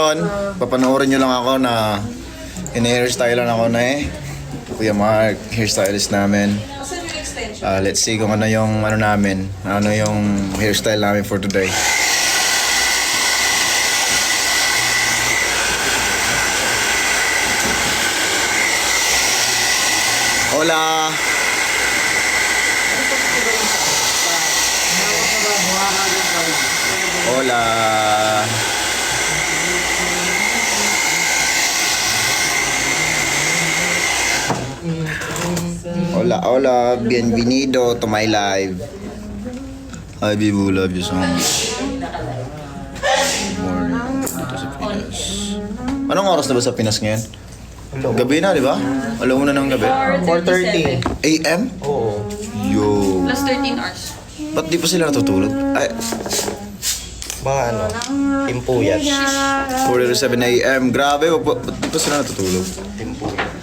ngayon, papanoorin nyo lang ako na ini-hairstylean ako na Kuya Mark, hairstylist namin. Let's see kung ano yung namin, ano yung hairstyle namin for today. Hola! Hola! Hola, hola, bienvenido to my live. Hi, Bibu, love you so much. Good morning, dito sa Pinas. Anong oras na ba sa Pinas ngayon? Gabi na, di ba? Alam mo na ng gabi. 4:30 AM? Oo. Yo. Plus 13 hours. Ba't di pa sila natutulog? Ay, Mga timpuyat. 4:07 AM. Grabe, ba't di pa sila natutulog? Timpuyat.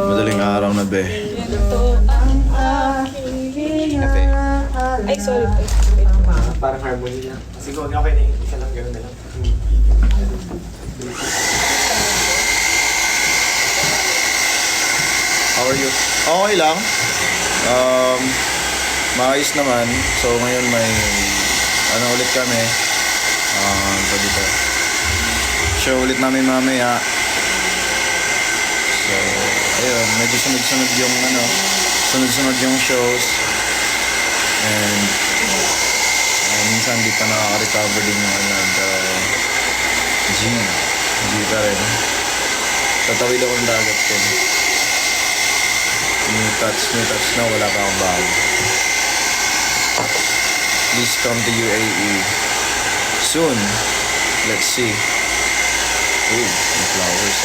Madaling araw na, be. Kape. Ay, sorry po. Parang harmony lang. Siguro okay na yung isa lang, gano'n na lang. How are you? Okay lang. Maayos naman. So ngayon may ulit kami. Dito. Show ulit namin mamaya. So ayun, medyo sunod-sunod yung sunod-sunod yung shows. And minsan di pa nakaka-recover din yung G pa rin. Tatawid ako ng dagat din. New touch na wala pa akong bago. Please come to UAE soon. Let's see. Ooh, may flowers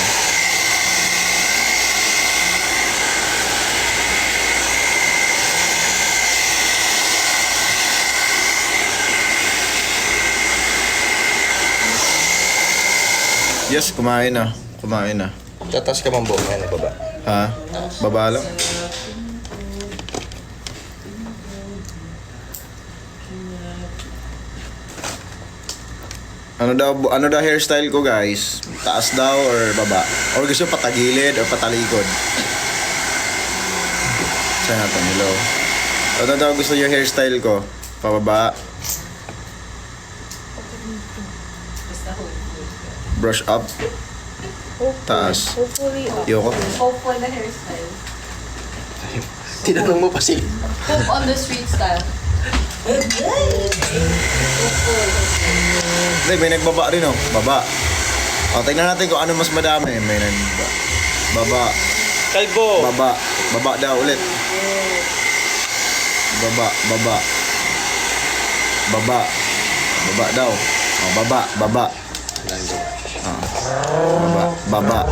Yes, kumain na. Tatas ka mang buong yan, baba. Ha? Baba lang? Ano daw hairstyle ko, guys? Taas daw or baba? Or gusto patagilid or patalikod? Saan natin, hello? Ano daw gusto yung hairstyle ko? Pababa? Brush up? Taas? Hopefully, Yoko? hope on the hairstyle. Tinanong mo pa si... Hope on the street style. Hindi, may nagbaba rin, oh. Baba. O, tingnan natin kung ano mas madami. May nagbaba. Baba. Kalbo! Baba. Baba daw ulit. Baba. Baba daw. O, baba. Baba. Baba.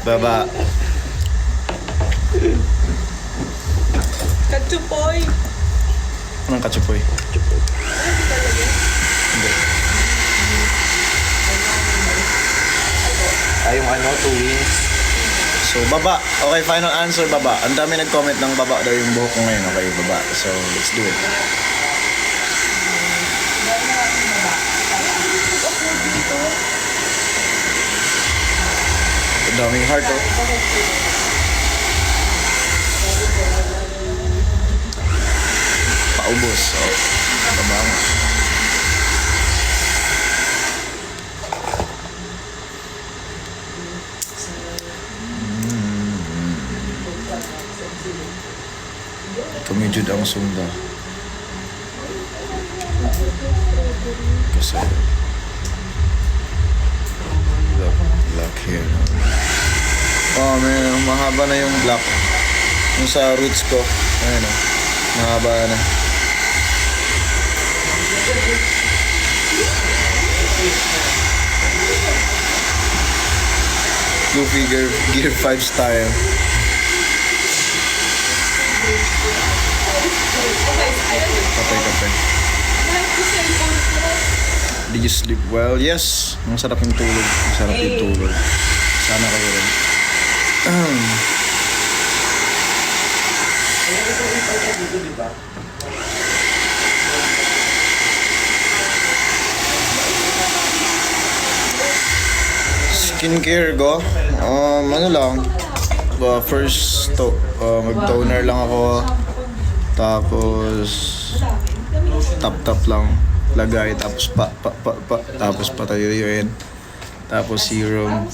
Baba. Kachupoy! Anong katsupoy? Hindi. Yung two wings. So, baba. Okay, final answer, baba. Ang dami nag-comment ng baba daw yung buhok ko ngayon. Okay, baba. So, let's do it. Ang daming heart, oh. Paubos, oh. Baba mo. Tumidjud ang sunda. Kasi black hair. Oh man, mahaba na yung black. Yung sa roots ko. Ayun oh. Mahaba na. Goofy Gear 5 style. Kape. Did you sleep well? Yes. Ang sarap yung tulog. Ang sarap yung tulog. Sana kayo rin. dito, di ba? Skincare ko? Ano lang? First, mag-toner lang ako. Tapos, tap-tap lang. Lagay, tapos tapos patayuin. Tapos serum.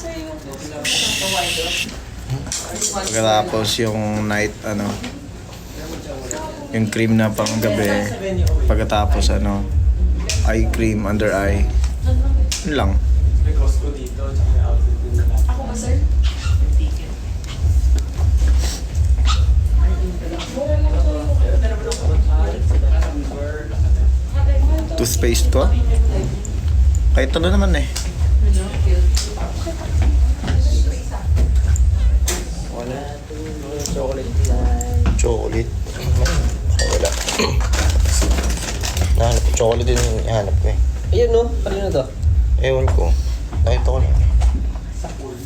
Pagkatapos yung night, yung cream na pang gabi. Pagkatapos, eye cream, under eye. Yun lang. May Costco dito, tsaka may outlet din nila. Ako ba, sir? Toothpaste ko? Kahit ano naman eh. Wala. Chocolate. Chocolate. Wala. Nahanap ko. Chocolate din yung ihanap ko eh. Ayun no, kanina to. Ewan ko. Nakita ko lang. Sa pool.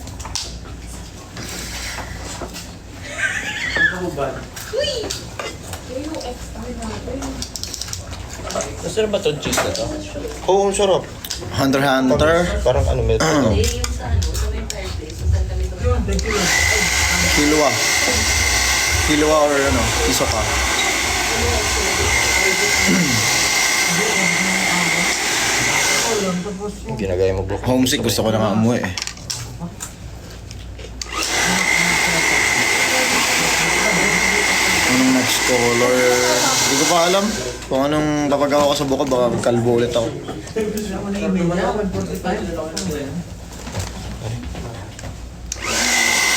Ang kahubad. Masarap ba itong cheese na to? Oo, ang sarap. Hunter x Hunter. Parang milk ito. Yung sa fireplace, so saan kami tumutulog? Kilwa. Kilwa or iso ka. Yung ginagaya mo bro. Homesick, gusto ko na nga umuwi eh. Anong next color? Hindi ko pa alam. Kung anong papagawa ko sa buka, baka kalbo ulit ako.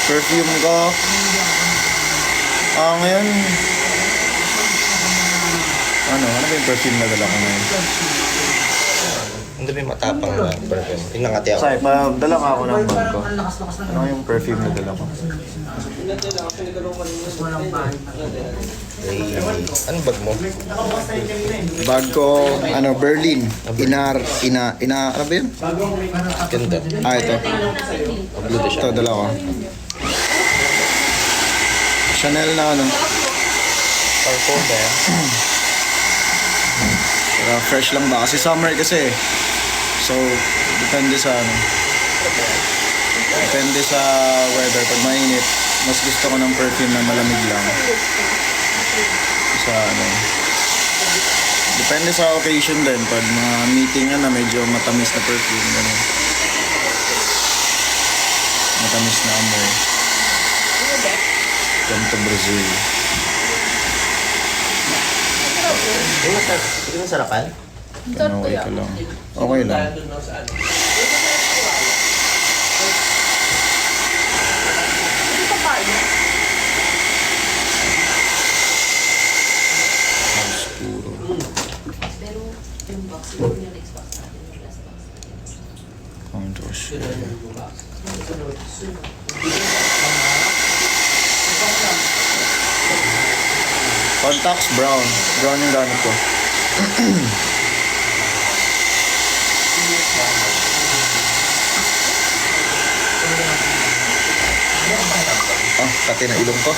Perfume ko. Ngayon. Ano ba yung perfume na dala ko ngayon? Hindi ba yung matapang na perfume? Pinangati ako. Say, dala ka ako ng bag ko. Ano yung perfume na dala ko? Eh, anong bag mo? Bag ko, Berlin. Ano ba yun? Ganda. Ito. Blue na siya. Ito, dala ko. Chanel na Parfum ba yan? fresh lang ba? Kasi summer kasi. So, depende sa Depende sa weather. Pag mainit, mas gusto ko ng perfume na malamig lang. Sa depende sa occasion din. Pag mga meeting na medyo matamis na perfume. Ganun. Matamis na amoy. Come to Brazil. Hindi mo sarapan? Okay ka lang. Okay lang. Oscuro. Pero yung box, yung Xbox natin, yung last box. Count Australia. Contacts brown. Brown yung gamit ko. Pati na ilong ko.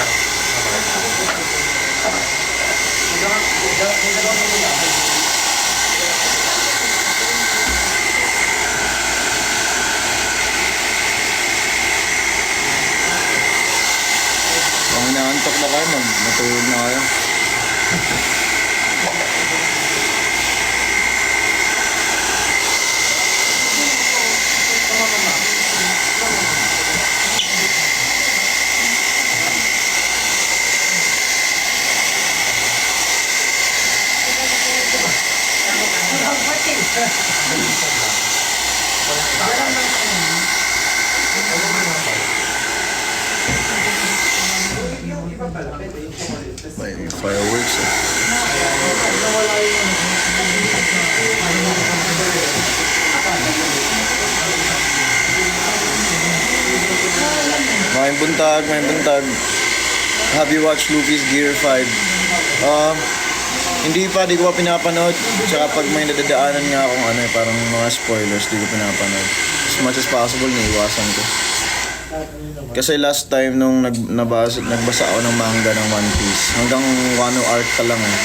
Kung inaantok na kayo, matulog na kayo. May fireworks eh. May buntag. Have you watched Luffy's Gear 5? Hindi pa, di ko pa pinapanood. Tsaka pag may nadadaanan nga akong parang mga spoilers, di ko pinapanood. As much as possible, naiiwasan ko. Kasi last time nung nagbasa ako ng manga ng One Piece, hanggang Wano arc ka lang eh.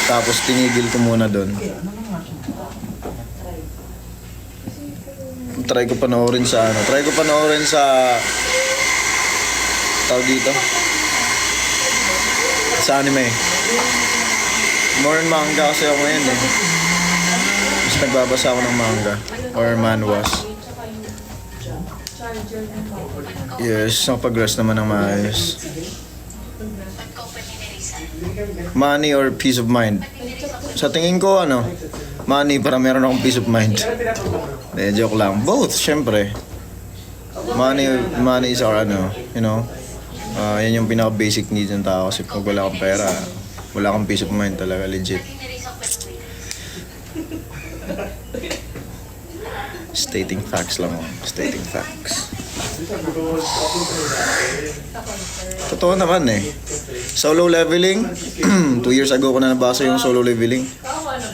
Tapos tinigil ko muna doon. Try ko panoorin sa tawag dito. Sa anime. More manga kasi ako ngayon eh. Mas nagbabasa ako ng manga or manhwas. Yes, nakapag-rest naman ng maayos. Money or peace of mind? Sa tingin ko, money para meron akong peace of mind. Joke lang. Both, syempre. Money is our yan yung pinaka-basic needs ng tao kasi pag wala kang pera, wala kang peace of mind talaga, legit. Stating facts lang ako. Stating facts. Totoo naman eh. Solo leveling, 2 years ago ko na nabasa yung solo leveling.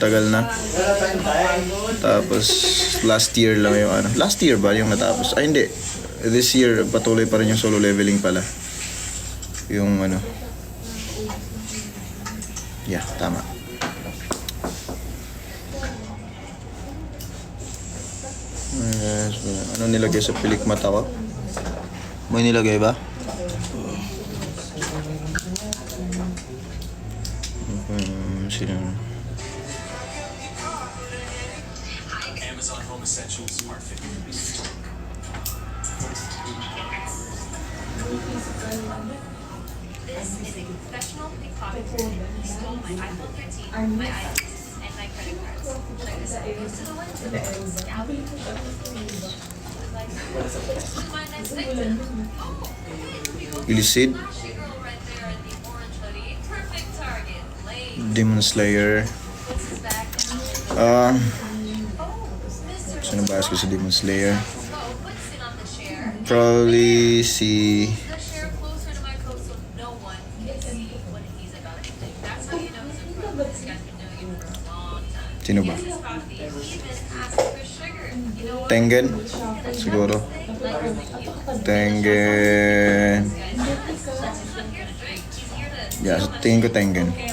Tagal na. Tapos, last year lang yung last year ba yung natapos? Ay hindi. This year, patuloy pa rin yung solo leveling pala. Yung yeah, tama. Ano nilagay sa pilik mata ko? May nilagay ba? Sino? Amazon Home Essentials Smart Fit. This is a professional pickpocketer who stole my iPhone 13, my iPhones, and my credit cards. Check this out. This is the one to the Scalpy. My next victim. Oh, Illicid. flashy girl right there in the orange hoodie. Perfect target. Lame. Demon Slayer. Puts his back down. Ah, Oh, Mr. sino ba ko si Demon Slayer? Oh, puts it on the chair. Probably si The chair closer to my coat so no one can see what he's about to do. That's how you know he's a pro. This guy's been doing it for a long time. Sino ba? His coffee, he even asks for sugar. You know what? Tengen? Siguro. Tengen. Yeah, so tingin ko Tengen. Okay,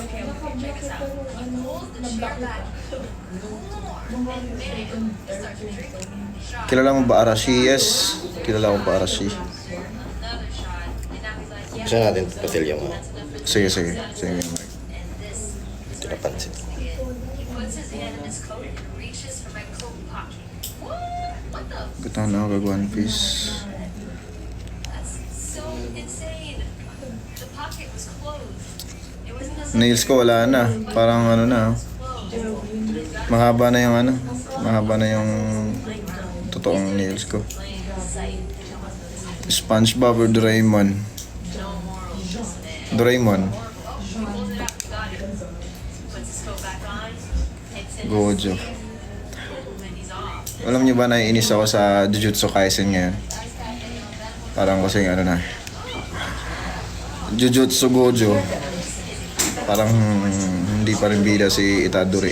check this out. He pulls the chair back more, and bam, he starts drinking. Shot. Kilala mo ba Arashi? Yes. Kilala ko ba Arashi? Another shot, and now he's like, yeah, Gusto natin patilya mo. that's enough for Sige, sige. Sige, Mark. And this Hindi napansin. again. He puts his hand in his coat and reaches for my coat pocket. What the? Gusto na ako kag One Piece. That's so insane. The pocket was closed. It wasn't a Nails ko wala na. Parang na. Mahaba na yung Mahaba na yung totoong nails ko. plain sight. SpongeBob or Doraemon? No morals, just man. Doraemon. Oh, he pulls it out. Got it. Puts his coat back on. Hits in Gojo. his and he's off. Alam niyo ba naiinis ako sa Jujutsu Kaisen ngayon? Parang kasing na. Jujutsu Gojo. Parang hindi pa rin bida si Itadori.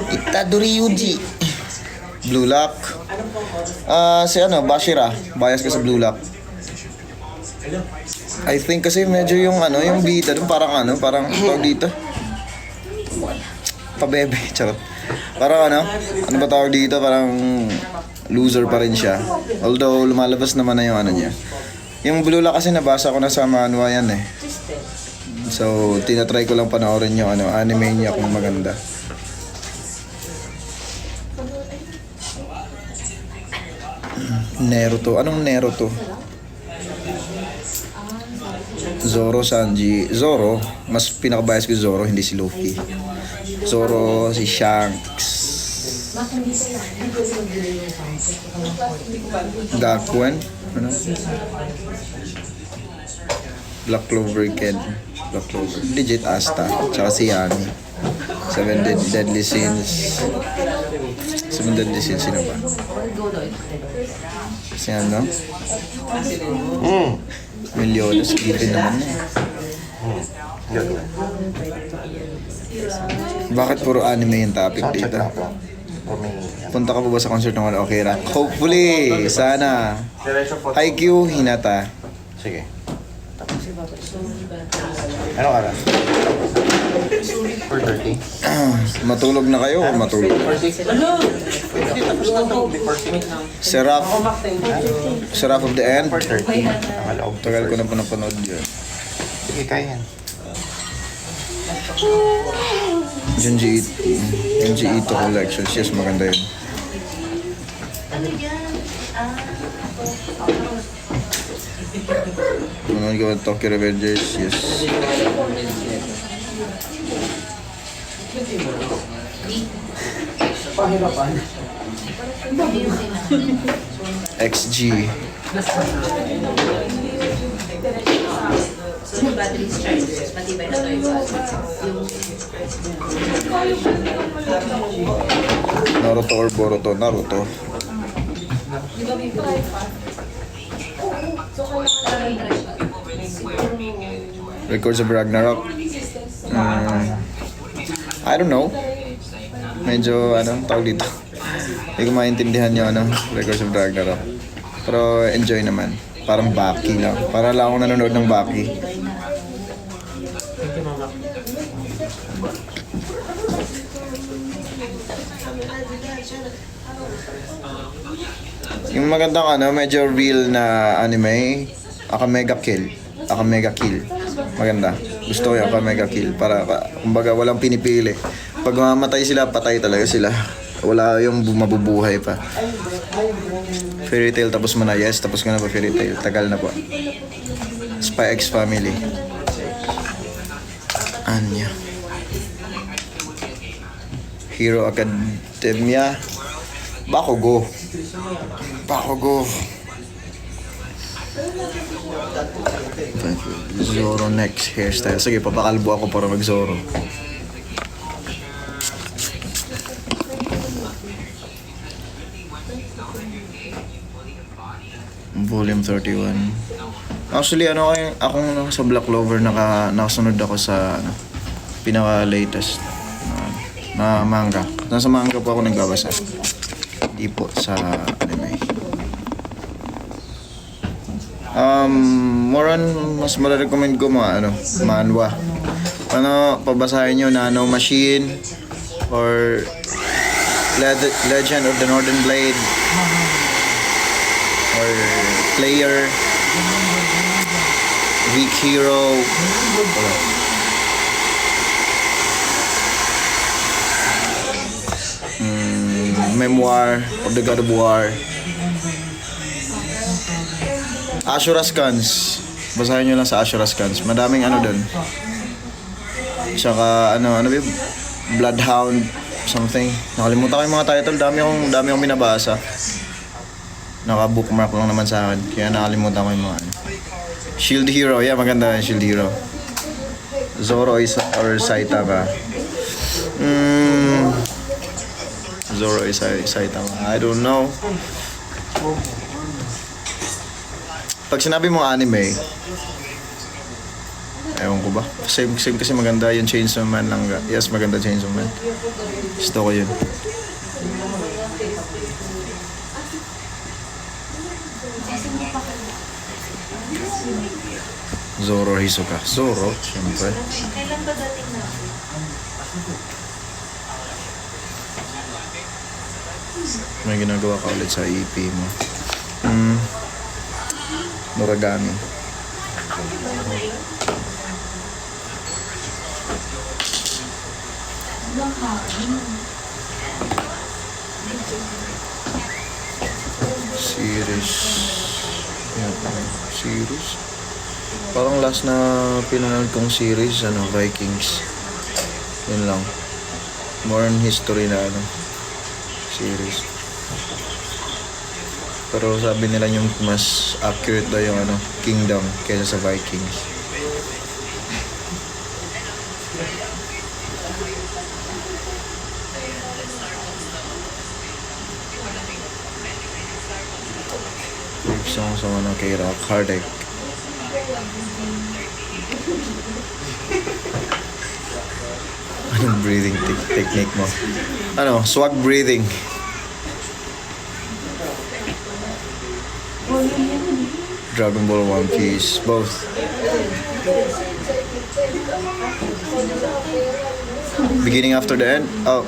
Itadori Yuji. Blue Lock. Si Bashira. Bias ka sa Blue Lock. I think kasi medyo yung yung bida dun parang tawag dito. Pabebe, charot. Parang ano ba tawag dito, parang loser pa rin siya. Although lumalabas naman na yung niya. Yung Blue Lock kasi nabasa ko na sa manhwa yan eh. So, tinatry ko lang panoorin yung anime niya kung maganda. Naruto. Anong Naruto? Zoro, Sanji. Zoro, mas pinakabias ko Zoro, hindi si Luffy. Zoro, si Shanks. Gakuen. Black Clover Kid. Black Clover. Legit Asta. Tsaka si Yani. Seven Deadly Sins. Seven Deadly Sins, sino ba? Si Milyones. Gipin naman na. Bakit puro anime yung topic dito? Or may... Punta ka pa ba sa concert ng One Ok Rock? Hopefully! Sana! Diretso po. Haikyuu, Hinata. Sige. Ano ka na? 4:30? Matulog na kayo o matulog? 4:60? Hindi, tapos na ito. Before 6. Seraph of the End. 4:30. Nakalaog. Tagal ko na pa napanood yun. Sige, kaya yan. Junji Ito Collections. Yes, maganda yun. Manood ka ba Tokyo Revengers? Yes. XG. So, yung battery is charged. Matibay na to yung Naruto or Boruto? Naruto. Records of Ragnarok. I don't know. Medyo tawag dito. Hindi ko maintindihan yung Records of Ragnarok. Pero enjoy naman. Parang Baki lang. Para lang ako nanonood ng Baki. Yung magandang medyo real na anime, Akamega Kill. Akamega Kill. Maganda. Gusto ko yung Akamega Kill. Para, kumbaga, walang pinipili. Pag mamatay sila, patay talaga sila. Wala yung mabubuhay pa. Fairy Tail tapos mo na. Yes, tapos ko na pa Fairy Tail. Tagal na po. Spy X Family. Anya. Hero Academia. Bakugo. Bakugo. Zoro next hairstyle. Sige, papakalbo ako para mag-Zoro. Volume 31. Actually, akong sa Black Clover nakasunod ako sa pinaka-latest na manga. Nasa manga po ako nagbabasa. Hindi po sa anime. More on, mas mararecommend ko mga manhwa. Pabasahin nyo Nano Machine or Legend of the Northern Blade or Player, Weak Hero, Memoir of the God of War, Ashura's Guns. Basahin nyo lang sa Ashura's Guns. Madaming doon. Tsaka ba yun? Bloodhound something. Nakalimutan ko yung mga title. Dami akong binabasa. Naka-bookmark lang naman sa akin. Kaya nakalimutan ko yung mga Shield Hero. Yeah, maganda yung Shield Hero. Zoro or Saitama. Zoro or Saitama. I don't know. Pag sinabi mo anime, ewan ko ba? Same kasi maganda yung Chainsaw Man lang. Yes, maganda Chainsaw Man. Gusto ko yun. Zoro Hisoka. Zoro, syempre. Kailan ba dating na? May ginagawa ka ulit sa EP mo. Noragami. Series. Series. Parang last na pinanood kong series, Vikings. Yun lang. More on history na series. Pero sabi nila yung mas accurate daw yung Kingdom kaysa sa Vikings. Big song sa kay Rock Hardek. Anong breathing technique mo? Ano? Swag breathing. Dragon Ball One Piece. Both. Beginning after the end? Oh.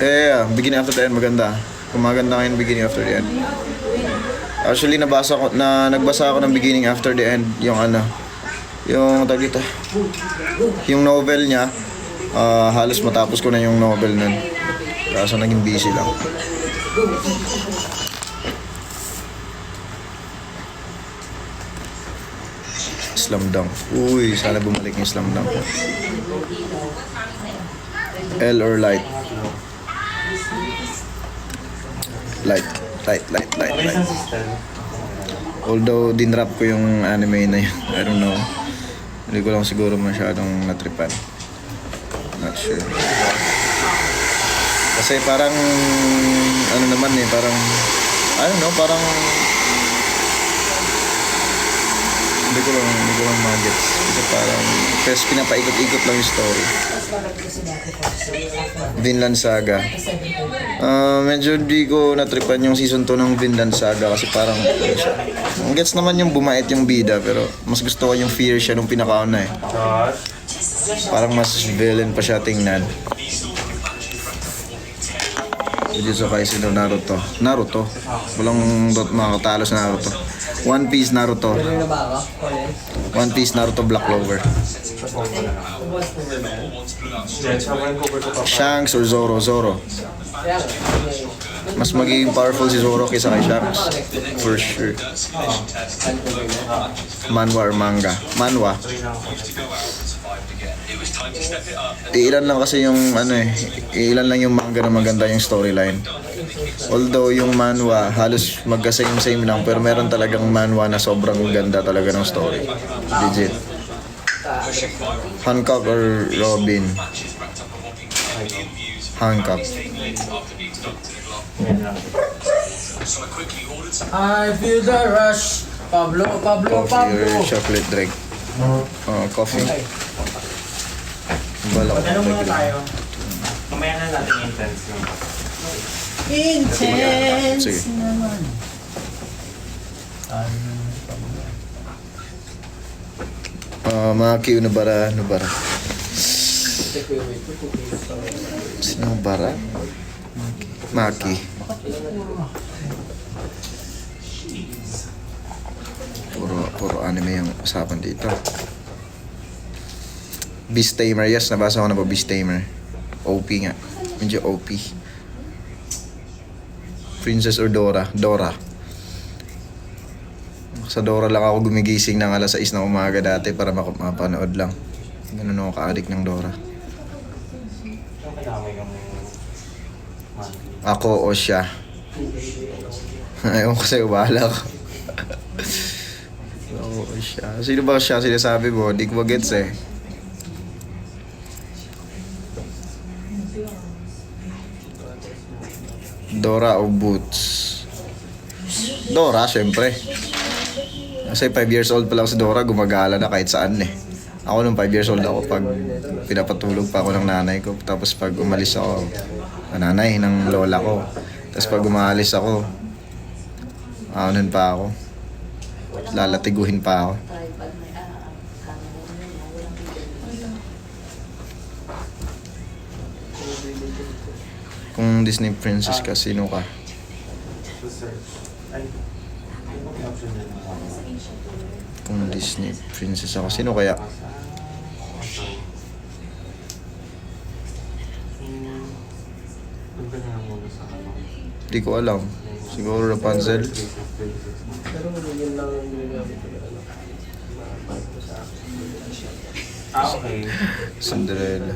Yeah, beginning after the end. Maganda. Kung maganda ngayon, beginning after the end. Actually, nagbasa ako ng beginning after the end. Yung ano. Yung tawag dito. Yung novel niya. Halos matapos ko na yung novel nun. Kaso naging busy lang. Slam dunk. Uy, sana bumalik yung slam dunk. L or light? Light. Although, dinrap ko yung anime na yun. I don't know. Hindi ko lang siguro masyadong natripan. Not sure. Kasi parang, ano naman eh, parang, I don't know, parang, hindi ko lang mag-gets. Kasi parang, first pinapaikot-ikot lang yung story. Vinland Saga. Medyo di ko natripan yung season 2 ng Vinland Saga kasi parang, gets naman yung bumait yung bida, pero mas gusto ko yung fear siya nung pinakauna eh. Parang mas villain pa siya tingnan. Jujutsu Kaisen o Naruto. Walang makakatalo sa Naruto. One Piece Naruto. One Piece Naruto Black Clover. Shanks or Zoro? Mas magiging powerful si Zoro kaysa kay Shanks. For sure. Manhwa or manga? Manhwa. Ilan lang kasi yung ilan lang yung manga na maganda yung storyline. Although yung manhwa halos magka-same lang, pero meron talagang manhwa na sobrang ganda talaga ng story. Legit. Hancock or Robin? Hancock. I feel the rush. Pablo. Coffee or chocolate drink? Coffee. Bala ko Ano muna lang. tayo? Mamaya na natin intense yung Intense Sige. naman. Maki Unabara. Sino bara? Maki. Puro anime yung usapan dito. Beast Tamer, yes, nabasa ko na po Beast Tamer. OP nga. Medyo OP. Princess or Dora? Dora. Sa Dora lang ako gumigising ng alas 6 ng umaga dati para mapanood lang. Ganun ako ka-addict ng Dora. Ako o siya. Ayaw ko sa'yo, bahala ko. Ako o siya. Sino ba siya sinasabi mo? Di ko magets eh. Dora o Boots? Dora, syempre. Kasi 5 years old pa lang si Dora, gumagala na kahit saan eh. Ako nung 5 years old ako pag pinapatulog pa ako ng nanay ko. Tapos pag umalis ako, nanay ng lola ko. Tapos pag umalis ako, anuhin pa ako. Lalatiguhin pa ako. Kung Disney princess ka, sino ka? Kung Disney princess ako, sino kaya? Di ko alam. Siguro Rapunzel. Pero yun lang yung ginagamit ko na Okay. Cinderella.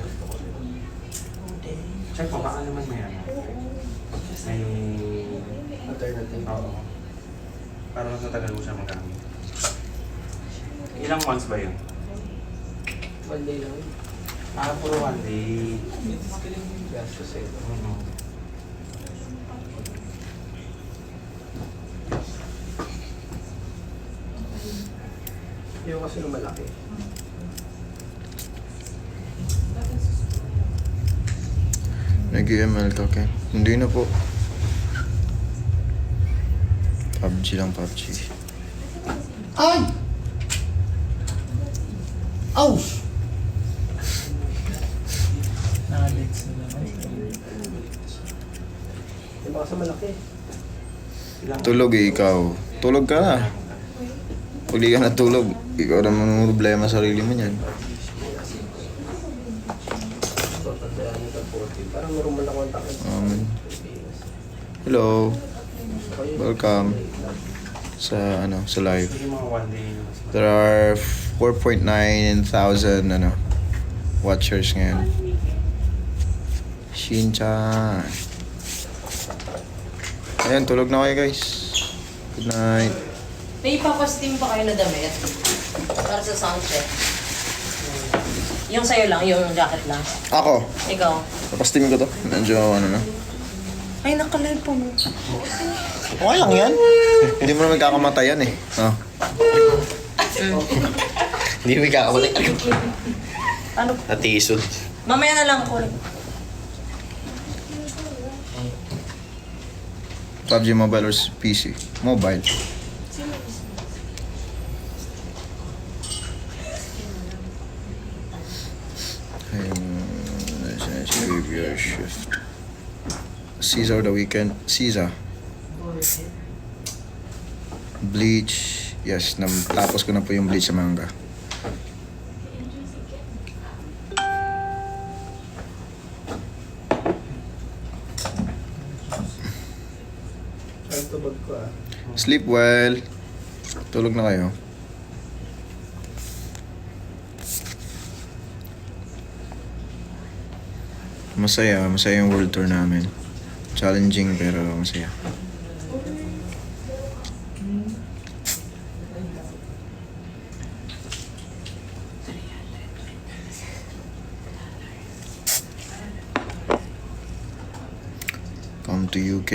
Check mo, baka naman may may alternative. oo. Para mas matagal mo siya magamit. Ilang months ba yun? One day lang. Puro one day. Gastos eh. Yung kasi nung malaki. Nag-ML ka, Ken? Hindi na po. PUBG lang, PUBG. Ay! Aw! Alex na naman. Diba kasi malaki? Tulog eh, ikaw. Tulog ka na. Pag di ka natulog, ikaw naman ang problema sa sarili mo niyan. Parang normal ako ang takot. Hello. Welcome sa sa live. Sige mga 1 day yung mas There are 4.9 thousand watchers ngayon. Shin-chan. Ayan, tulog na kayo guys. Good night. May ipapasting pa kayo na damit para sa sound check. Yung sa'yo lang, yung jacket lang. Ako. Ikaw. Tapastim ko to. Medyo na. Ay, nakalive pa mo. Okay lang yan. Hindi mo naman kakamatayan eh. Oh. Hindi mo kakamatayan. Ano? Natisod. Mamaya na lang ako. PUBG Mobile or PC? Mobile. Graveyard shift. Caesar the weekend. Caesar. Bleach. Yes, tapos ko na po yung bleach sa manga. Ang tubag ko Sleep well. Tulog na kayo. Masaya yung world tour namin. Challenging pero masaya. Come to UK.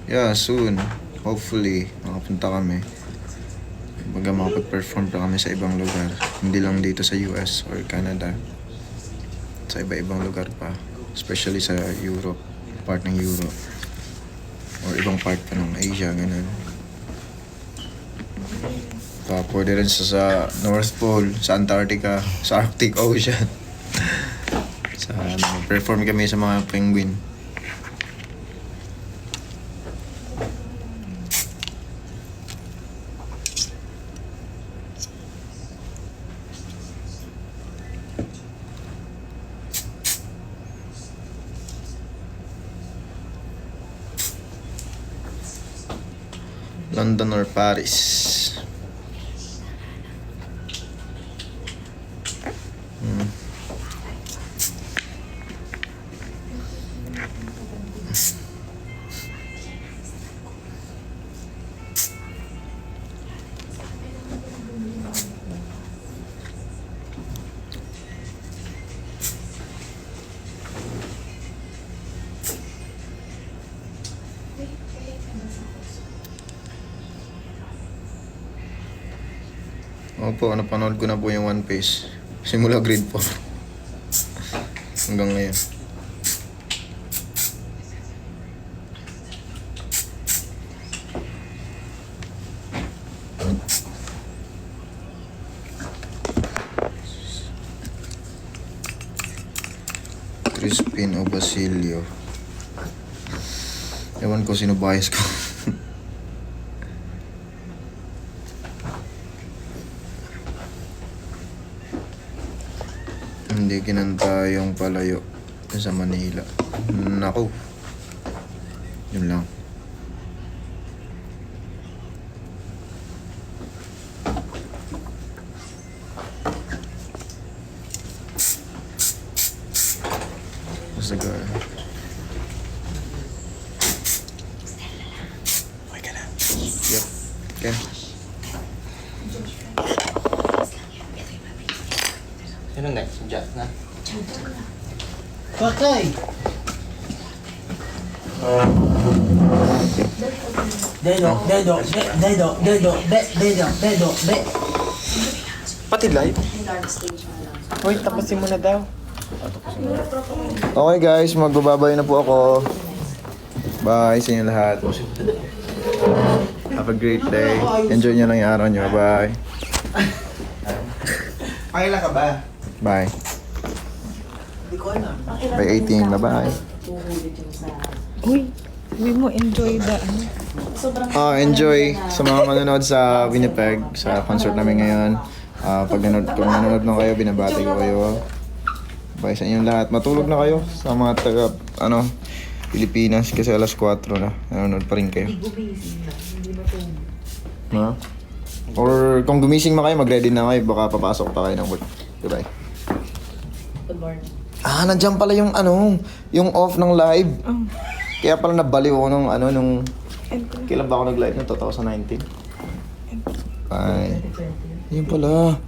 Yeah, soon. Hopefully, makapunta kami. Baga makapag-perform pa kami sa ibang lugar. Hindi lang dito sa US or Canada. Sa iba-ibang lugar pa. Especially sa Europe. Part ng Europe. Or ibang part pa ng Asia, ganun. Pwede rin sa North Pole, sa Antarctica, sa Arctic Ocean. Perform kami sa mga penguin. London or Paris? Opo, napanood ko na po yung One Piece. Simula grade 4. Hanggang ngayon. Crispin o Basilio. Ewan ko sino bias ko. Hindi kinanta yung palayo sa Manila. Naku. Yun lang. Basta ka. Okay ka na? Yep. Okay. Sino next? Jack na? Pakay! Dedo. Pati live? Dark stage na lang. Hoy, tapusin mo na daw. Okay guys, magbababay na po ako. Bye sa inyo lahat. Have a great day. Enjoy nyo lang yung araw nyo. Bye. Pakila ka ba? Bye. Hindi ko alam. By 18. Bye-bye. Uy, we mo enjoy the ano. Enjoy sa mga manonood sa Winnipeg, sa concert namin ngayon. Kung nanonood na kayo, binabati ko kayo. Bye sa inyong lahat. Matulog na kayo sa mga taga, Pilipinas kasi alas 4 na. Nanonood pa rin kayo. Ha? Or kung gumising na kayo, mag-ready na kayo. Baka papasok pa kayo ng work. Goodbye. Good morning. Nandiyan pala yung yung off ng live. Kaya pala nabaliw ako nung kailan ba ako nag-live? Noong 2019? Bye. Yun pala.